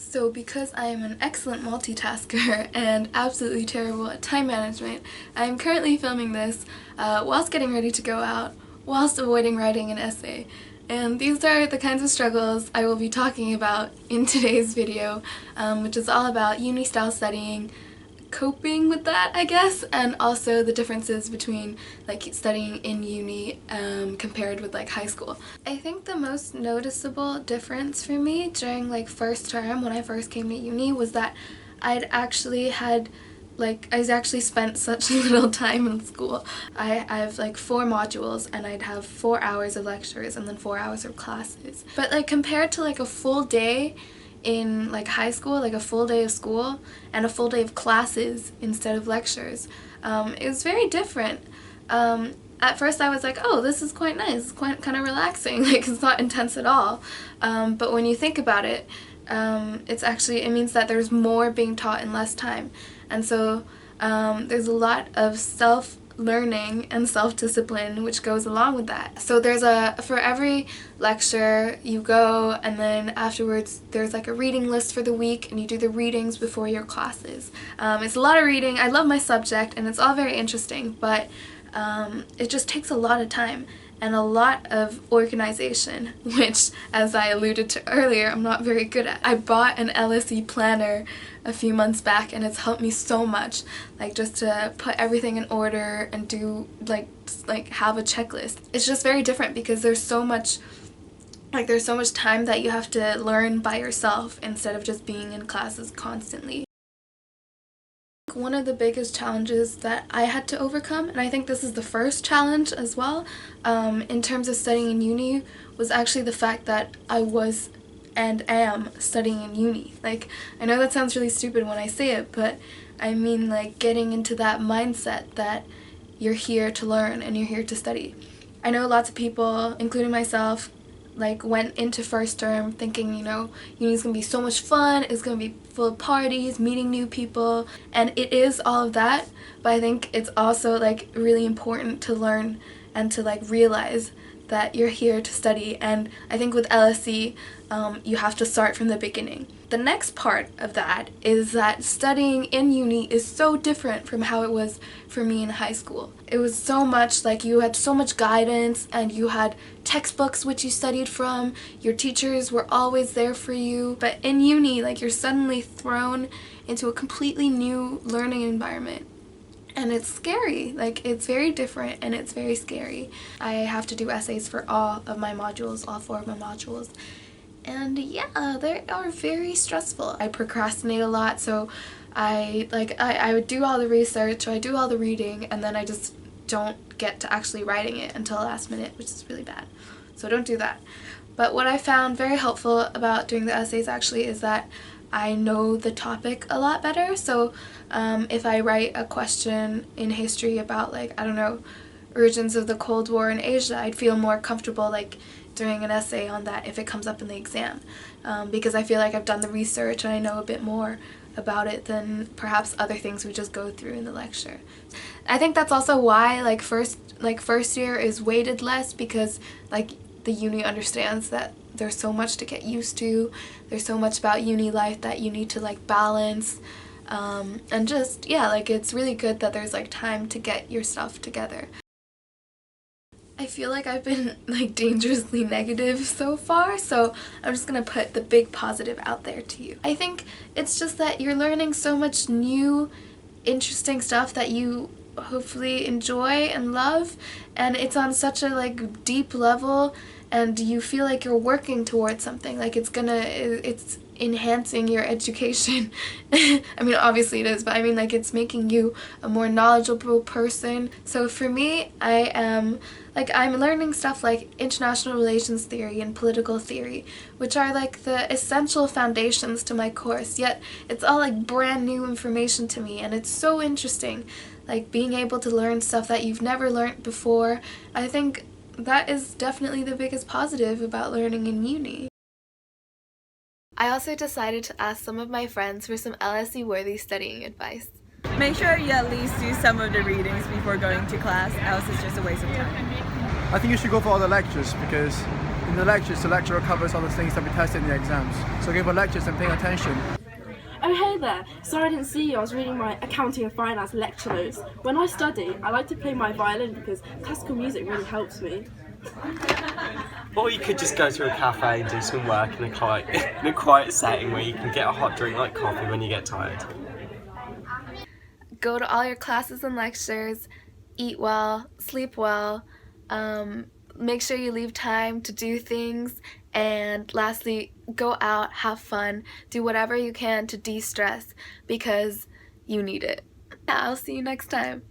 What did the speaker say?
So because I am an excellent multitasker and absolutely terrible at time management, I am currently filming this whilst getting ready to go out, whilst avoiding writing an essay. And these are the kinds of struggles I will be talking about in today's video, which is all about uni-style studying, coping with that, I guess, and also the differences between like studying in uni compared with like high school. I think the most noticeable difference for me during like first term when I first came to uni was that I actually spent such little time in school. I have like 4 modules and I'd have 4 hours of lectures and then 4 hours of classes. But like compared to like a full day in like high school, like a full day of school and a full day of classes instead of lectures, it was very different. At first I was like, oh, this is quite nice, it's quite kind of relaxing, like it's not intense at all. But when you think about it, it means that there's more being taught in less time. And so there's a lot of self-learning and self-discipline which goes along with that. So for every lecture you go, and then afterwards there's like a reading list for the week and you do the readings before your classes. It's a lot of reading. I love my subject and it's all very interesting, but it just takes a lot of time and a lot of organization, which, as I alluded to earlier, I'm not very good at. I bought an LSE planner a few months back and it's helped me so much, like just to put everything in order and do like have a checklist. It's just very different because there's so much time that you have to learn by yourself instead of just being in classes constantly. One of the biggest challenges that I had to overcome, and I think this is the first challenge as well, in terms of studying in uni, was actually the fact that I was and am studying in uni. Like, I know that sounds really stupid when I say it, but I mean like getting into that mindset that you're here to learn and you're here to study. I know lots of people, including myself, like went into first term thinking, you know, uni's gonna be so much fun, it's gonna be full of parties, meeting new people, and it is all of that, but I think it's also like really important to learn and to like realize that you're here to study. And I think with LSE you have to start from the beginning. The next part of that is that studying in uni is so different from how it was for me in high school. It was so much like you had so much guidance and you had textbooks which you studied from, your teachers were always there for you, but in uni like you're suddenly thrown into a completely new learning environment. And it's scary, like it's very different and it's very scary. I have to do essays for all of my modules, all 4 of my modules. And yeah, they are very stressful. I procrastinate a lot, so I would do all the research, or I do all the reading, and then I just don't get to actually writing it until the last minute, which is really bad. So don't do that. But what I found very helpful about doing the essays actually is that I know the topic a lot better. So if I write a question in history about, like, I don't know, origins of the Cold War in Asia, I'd feel more comfortable like doing an essay on that if it comes up in the exam, because I feel like I've done the research and I know a bit more about it than perhaps other things we just go through in the lecture. I think that's also why like first year is weighted less, because like the uni understands that there's so much to get used to, there's so much about uni life that you need to like balance, and just yeah, like it's really good that there's like time to get your stuff together. I feel like I've been like dangerously negative so far, so I'm just gonna put the big positive out there to you. I think it's just that you're learning so much new, interesting stuff that you hopefully enjoy and love, and it's on such a like deep level, and you feel like you're working towards something, like it's enhancing your education. I mean, obviously it is, but I mean like it's making you a more knowledgeable person. So for me, I'm learning stuff like international relations theory and political theory, which are like the essential foundations to my course, yet it's all like brand new information to me, and it's so interesting, like being able to learn stuff that you've never learned before. I think that is definitely the biggest positive about learning in uni. I also decided to ask some of my friends for some LSE-worthy studying advice. Make sure you at least do some of the readings before going to class, else it's just a waste of time. I think you should go for all the lectures because In the lectures, the lecturer covers all the things that we tested in the exams. So give the lectures and pay attention. Oh hey there, sorry I didn't see you, I was reading my accounting and finance lecture notes. When I study, I like to play my violin because classical music really helps me. Or you could just go to a cafe and do some work in a quiet setting where you can get a hot drink like coffee when you get tired. Go to all your classes and lectures, eat well, sleep well, make sure you leave time to do things, and lastly, go out, have fun, do whatever you can to de-stress because you need it. Yeah, I'll see you next time.